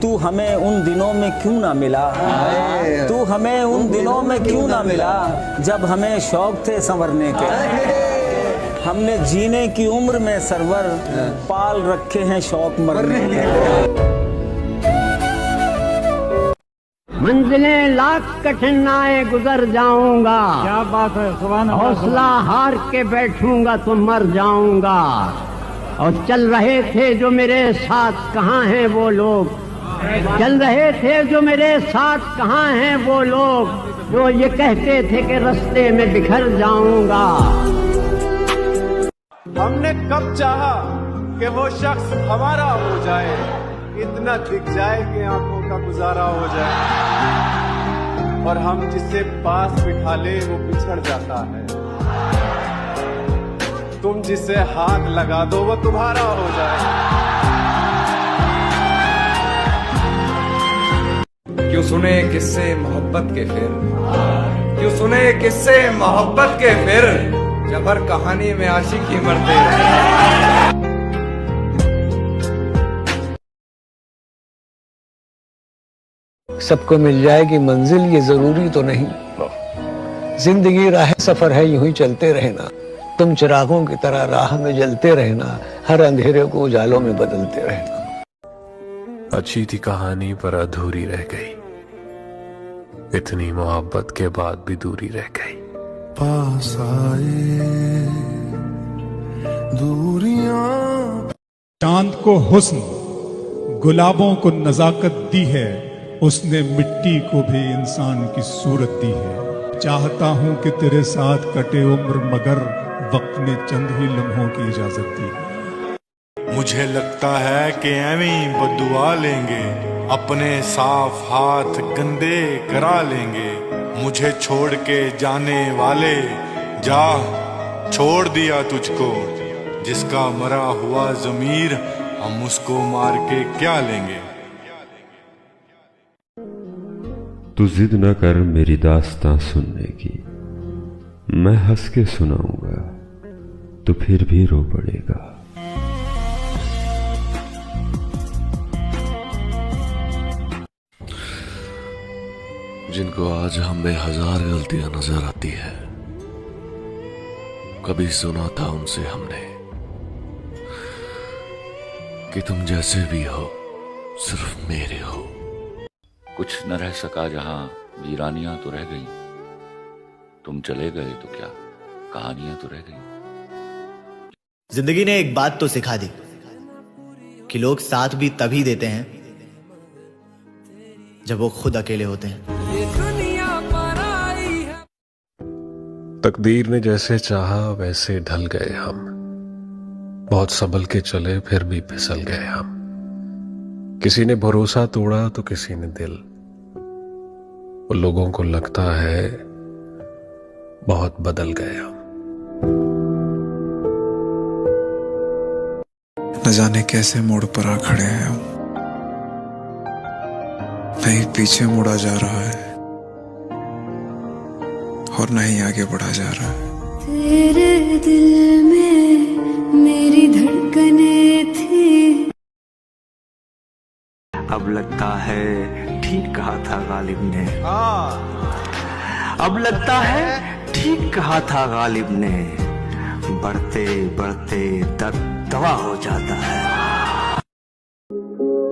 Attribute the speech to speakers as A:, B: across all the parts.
A: तू हमें उन दिनों में क्यों ना मिला, तू हमें उन दिनों में क्यों ना मिला, जब हमें शौक थे संवरने के। हमने जीने की उम्र में सरवर पाल रखे हैं शौक मरने के।
B: मंजिलें लाख कठिनाएं गुजर जाऊंगा,
C: क्या बात है, सुभान अल्लाह।
B: हौसला हार के बैठूंगा तो मर जाऊंगा। और चल रहे थे जो मेरे साथ कहाँ हैं वो लोग, चल रहे थे जो मेरे साथ कहाँ हैं वो लोग जो ये कहते थे कि रास्ते में बिखर जाऊंगा।
D: हमने कब चाहा कि वो शख्स हमारा हो जाए, इतना दिख जाए कि आंखों का गुजारा हो जाए, और हम जिसे पास बिठा ले वो बिछड़ जाता है। तुम जिसे हाथ लगा दो वो तुम्हारा हो जाए।
E: क्यों सुने किस्से मोहब्बत के फिर, क्यों सुने किस्से मोहब्बत के फिर, जब हर कहानी में आशिकी मरते हैं।
F: सबको मिल जाएगी मंजिल ये जरूरी तो नहीं, जिंदगी राह सफर है यूं ही चलते रहना। तुम चिरागों की तरह राह में जलते रहना, हर अंधेरे को उजालों में बदलते रहना।
G: अच्छी थी कहानी पर अधूरी रह गई, इतनी मोहब्बत के बाद भी दूरी रह गई।
H: पास आए दूरियां।
C: चांद को हुस्न, गुलाबों को नजाकत दी है, उसने मिट्टी को भी इंसान की सूरत दी है। चाहता हूं कि तेरे साथ कटे उम्र, मगर वक्त ने चंद ही लम्हों की इजाजत दी है।
H: मुझे लगता है कि एवें बदुआ लेंगे, अपने साफ हाथ गंदे करा लेंगे। मुझे छोड़ के जाने वाले, जा छोड़ दिया तुझको, जिसका मरा हुआ ज़मीर हम उसको मार के क्या लेंगे।
I: तू जिद न कर मेरी दास्तां सुनने की, मैं हंस के सुनाऊंगा तो फिर भी रो पड़ेगा।
G: जिनको आज हमें हजार गलतियां नजर आती है, कभी सुना था उनसे हमने कि तुम जैसे भी हो सिर्फ मेरे हो।
J: कुछ न रह सका जहां वीरानियां तो रह गई, तुम चले गए तो क्या कहानियां तो रह गई।
K: जिंदगी ने एक बात तो सिखा दी कि लोग साथ भी तभी देते हैं जब वो खुद अकेले होते हैं।
G: तकदीर ने जैसे चाहा वैसे ढल गए हम, बहुत संभल के चले फिर भी फिसल गए हम। किसी ने भरोसा तोड़ा तो किसी ने दिल, वो लोगों को लगता है बहुत बदल गए हम।
H: न जाने कैसे मोड़ पर आ खड़े हैं हम, नहीं पीछे मुड़ा जा रहा है और नहीं आगे बढ़ा जा रहा है।
L: तेरे दिल में मेरी धड़कने थी।
M: अब लगता है ठीक कहा था गालिब ने, अब लगता है ठीक कहा था गालिब ने, बढ़ते बढ़ते दर्द दवा हो जाता है।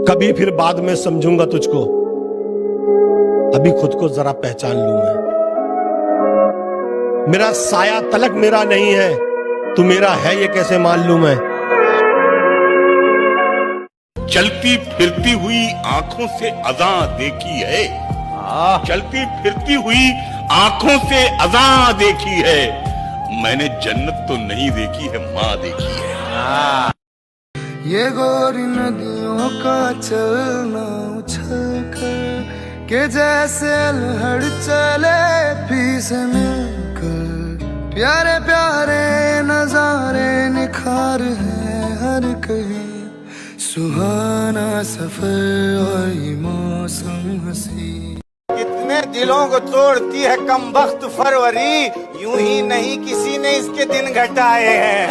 N: कभी फिर बाद में समझूंगा तुझको, अभी खुद को जरा पहचान लूं मैं। मेरा साया तलक मेरा नहीं है, तू मेरा है ये कैसे मान लूं मैं।
O: चलती फिरती हुई आंखों से अज़ां देखी है, चलती फिरती हुई आंखों से अज़ां देखी है, मैंने जन्नत तो नहीं देखी है, माँ देखी है।
H: ये गोरी नदियों का चलना उछल कर के जैसे लहर चले पी से मिलकर, प्यारे प्यारे नजारे निखार है हर कहीं, सुहाना सफर और ये मौसम हंसी।
P: कितने दिलों को तोड़ती है कमबख्त फरवरी, यूं ही नहीं किसी ने इसके दिन घटाए हैं।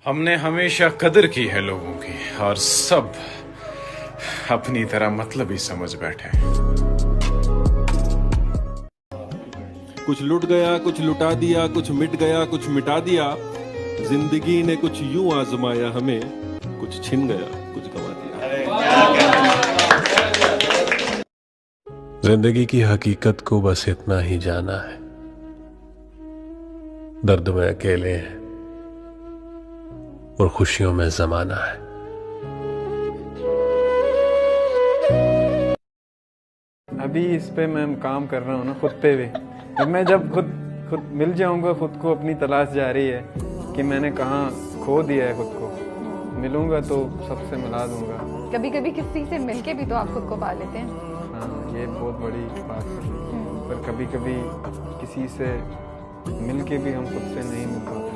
D: हमने हमेशा कदर की है लोगों की और सब अपनी तरह मतलब ही समझ बैठे।
Q: कुछ लुट गया, कुछ लुटा दिया, कुछ मिट गया, कुछ मिटा दिया। जिंदगी ने कुछ यूं आजमाया हमें, कुछ छिन गया, कुछ गंवा दिया।
G: जिंदगी की हकीकत को बस इतना ही जाना है, दर्द में अकेले हैं और खुशियों में जमाना है।
R: अभी इस पे मैं काम कर रहा हूँ ना, खुद पे भी। मैं जब खुद मिल जाऊंगा, खुद को अपनी तलाश जारी है कि मैंने कहाँ खो दिया है खुद को। मिलूंगा तो सबसे मिला दूंगा।
S: कभी कभी किसी से मिलके भी तो आप खुद को पा लेते हैं।
R: हाँ, ये बहुत बड़ी बात है। पर कभी कभी किसी से मिलके भी हम खुद से नहीं मिल पाते।